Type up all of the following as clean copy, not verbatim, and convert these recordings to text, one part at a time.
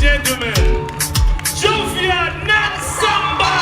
gentlemen, Jovia Natsamba!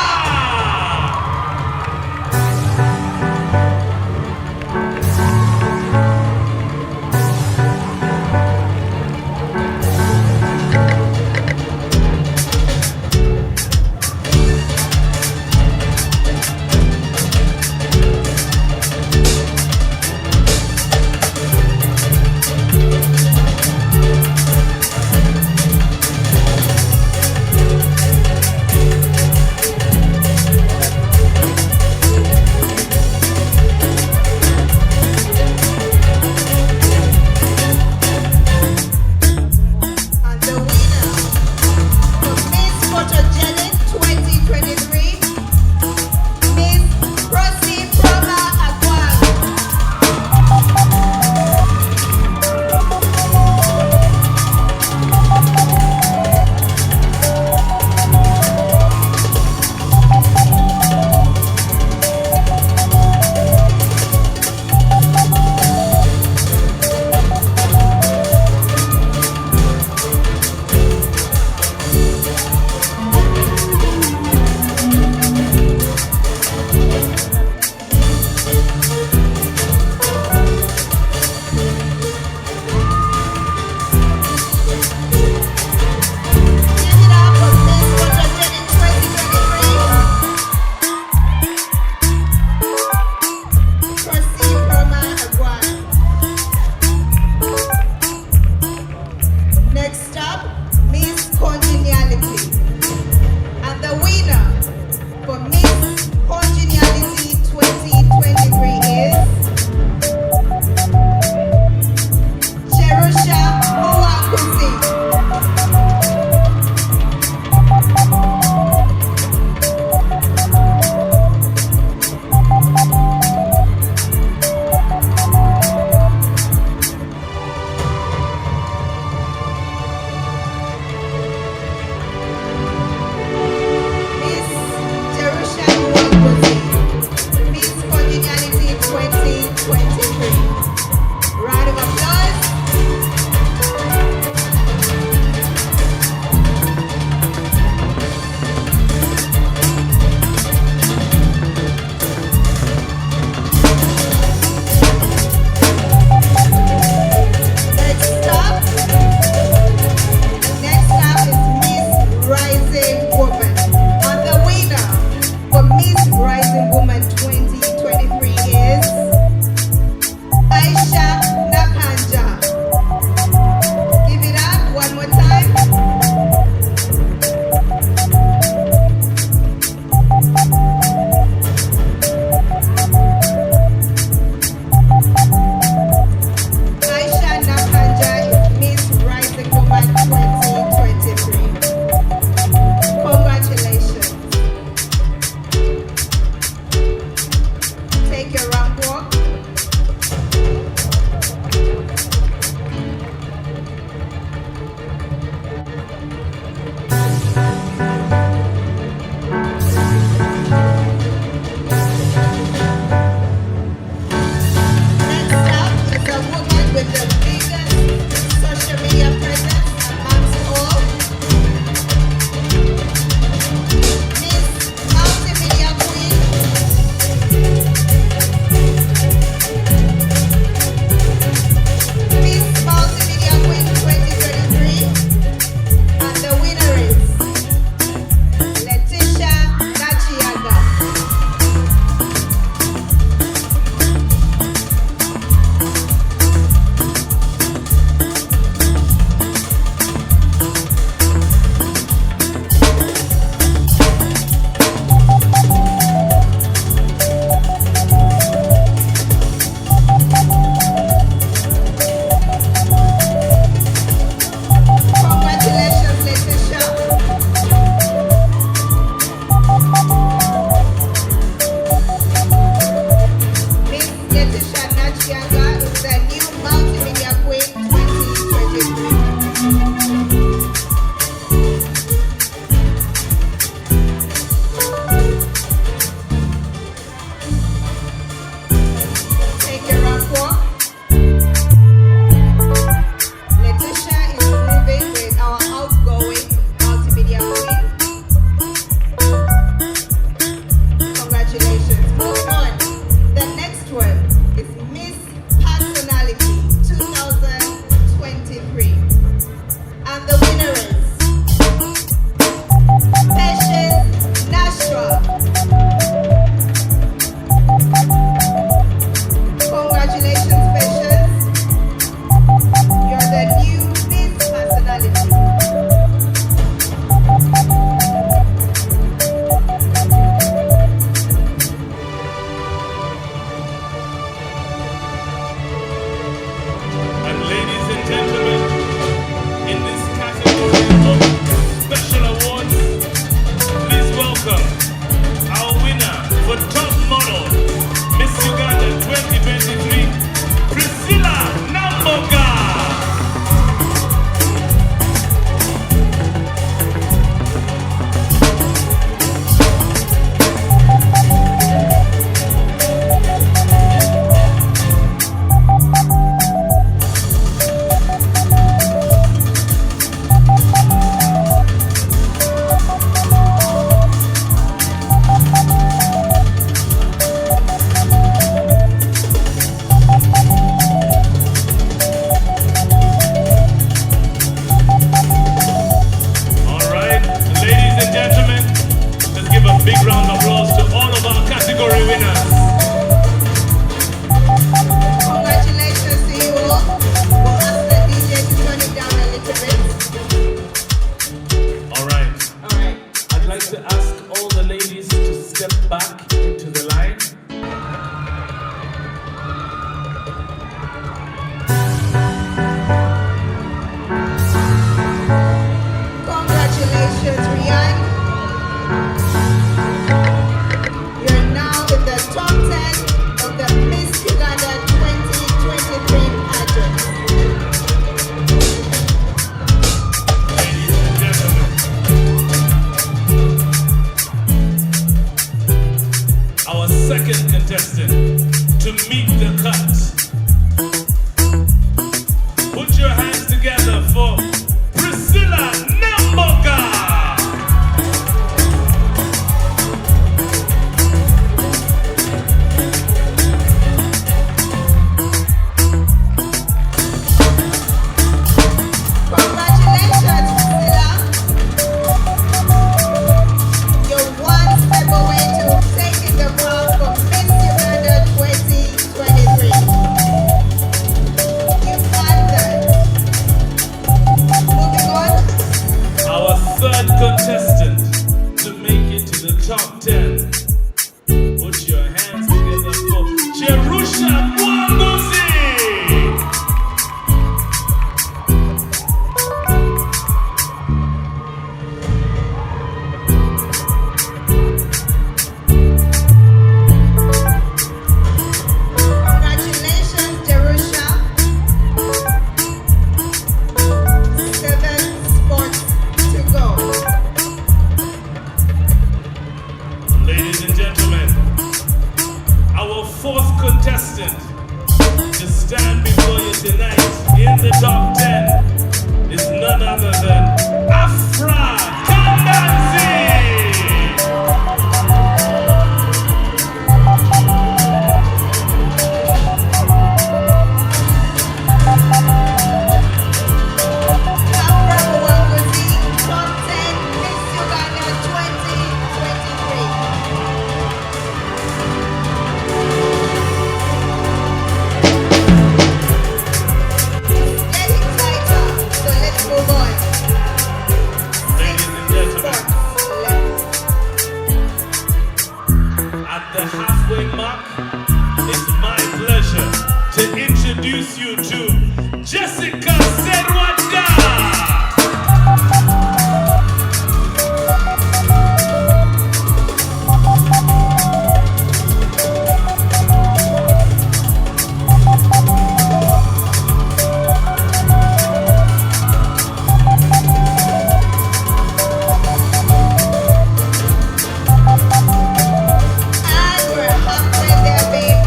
third contestant to make it to the top 10. Put your hands together for Jerusha Mwanguzi. Congratulations, Jerusha. 7 spots to go. Ladies and gentlemen, our fourth contestant to stand before you tonight in the top 10 is none other than Afra Kandanzi. Afra Mwanguzi, top 10, Miss Uganda 2023. Getting tighter, so let's move on. Ladies and gentlemen, Left. at the halfway mark, it's my pleasure to introduce you to Jessica Serwada. And we're halfway there, babe.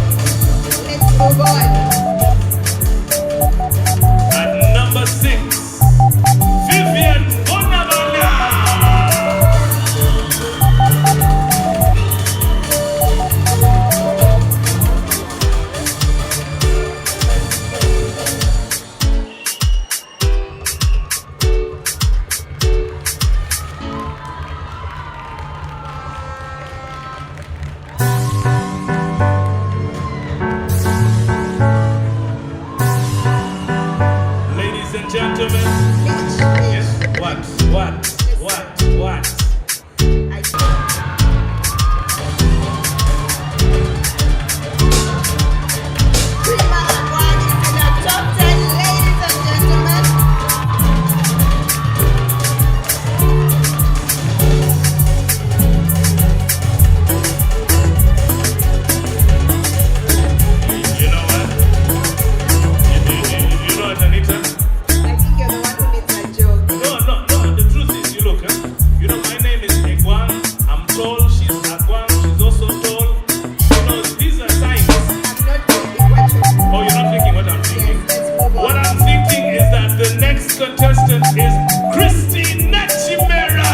Let's move on. At number 6, Vivian Bonavana. Ladies and gentlemen, yes, what? Prima Award is in the top 10, ladies and gentlemen. You know what? You know what, Anita? I think you're the one who made that joke. No, the truth is, you look, huh? You know, my name is Egwang. I'm tall, she's Agwang, she's also tall. You know, these are signs. I'm not thinking what you Oh, you're not thinking what I'm thinking? Yes, let's move on. What I'm thinking is that the next contestant is Christina Chimera.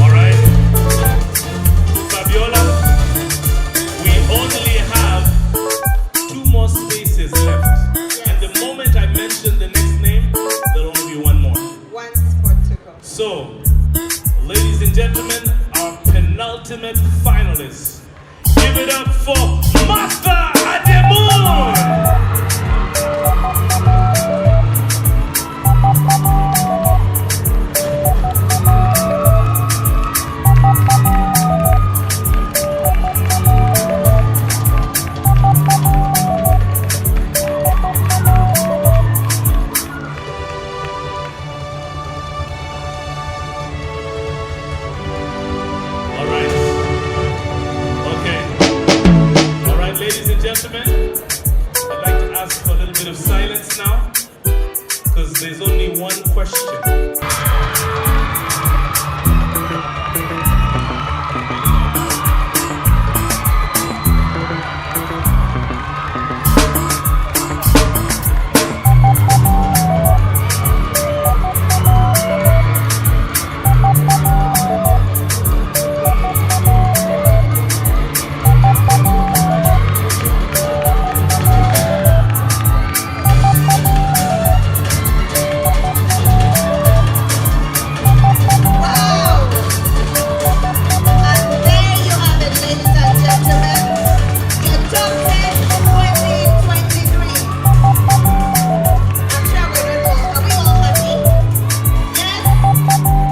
All right. Fabiola, we only have 2 more spaces left. And the moment I mention the next name, there'll only be 1 more. 1 spot to go. So, ladies and gentlemen, our penultimate finalists. Give it up for Martha Ademoun. All right. Okay. All right, ladies and gentlemen, I'd like to ask for a little bit of silence now, because there's only one question